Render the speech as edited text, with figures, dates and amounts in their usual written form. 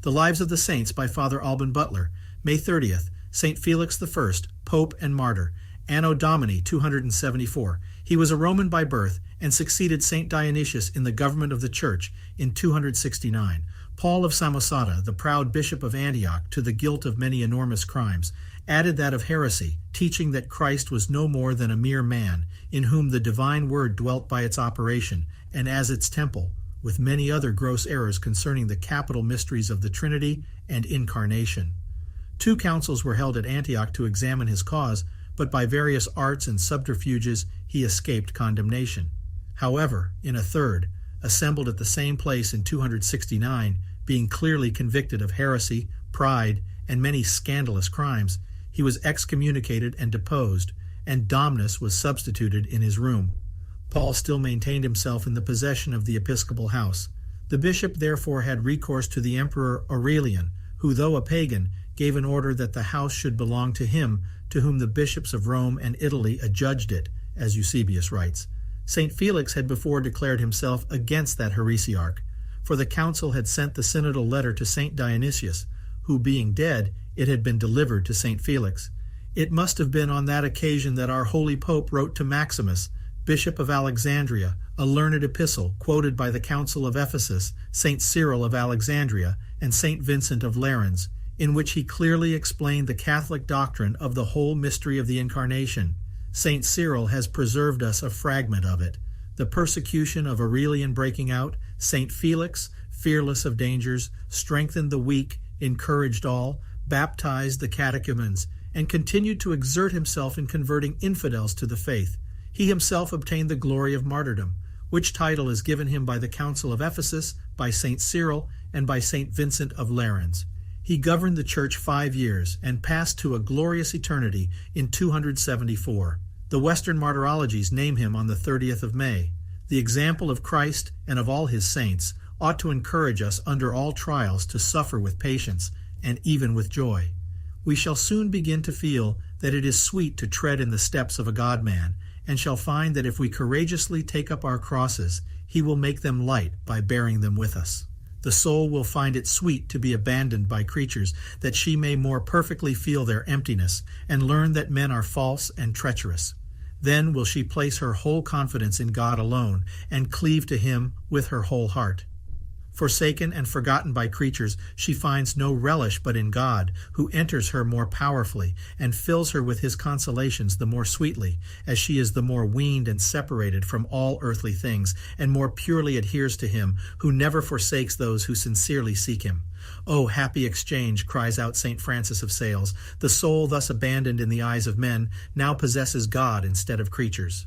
The Lives of the Saints by Father Alban Butler, May 30th, St. Felix I, Pope and Martyr, Anno Domini 274. He was a Roman by birth and succeeded St. Dionysius in the government of the Church in 269. Paul of Samosata, the proud bishop of Antioch, to the guilt of many enormous crimes, added that of heresy, teaching that Christ was no more than a mere man, in whom the divine word dwelt by its operation, and as its temple, with many other gross errors concerning the capital mysteries of the Trinity and Incarnation. 2 councils were held at Antioch to examine his cause, but by various arts and subterfuges he escaped condemnation. However, in a third, assembled at the same place in 269, being clearly convicted of heresy, pride, and many scandalous crimes, he was excommunicated and deposed, and Domnus was substituted in his room. Paul still maintained himself in the possession of the episcopal house. The bishop therefore had recourse to the Emperor Aurelian, who, though a pagan, gave an order that the house should belong to him, to whom the bishops of Rome and Italy adjudged it, as Eusebius writes. St. Felix had before declared himself against that heresiarch, for the council had sent the synodal letter to St. Dionysius, who, being dead, it had been delivered to St. Felix. It must have been on that occasion that our holy Pope wrote to Maximus, Bishop of Alexandria, a learned epistle quoted by the Council of Ephesus, St. Cyril of Alexandria, and St. Vincent of Lerins, in which he clearly explained the Catholic doctrine of the whole mystery of the Incarnation. St. Cyril has preserved us a fragment of it. The persecution of Aurelian breaking out, St. Felix, fearless of dangers, strengthened the weak, encouraged all, baptized the catechumens, and continued to exert himself in converting infidels to the faith. He himself obtained the glory of martyrdom, which title is given him by the Council of Ephesus, by St. Cyril, and by St. Vincent of Lerins. He governed the Church 5 years and passed to a glorious eternity in 274. The Western martyrologies name him on the 30th of May. The example of Christ and of all his saints ought to encourage us under all trials to suffer with patience and even with joy. We shall soon begin to feel that it is sweet to tread in the steps of a God-man, and shall find that if we courageously take up our crosses, he will make them light by bearing them with us. The soul will find it sweet to be abandoned by creatures, that she may more perfectly feel their emptiness, and learn that men are false and treacherous. Then will she place her whole confidence in God alone, and cleave to him with her whole heart. Forsaken and forgotten by creatures, she finds no relish but in God, who enters her more powerfully, and fills her with his consolations the more sweetly, as she is the more weaned and separated from all earthly things, and more purely adheres to him, who never forsakes those who sincerely seek him. "O happy exchange," cries out St. Francis of Sales, "the soul thus abandoned in the eyes of men now possesses God instead of creatures."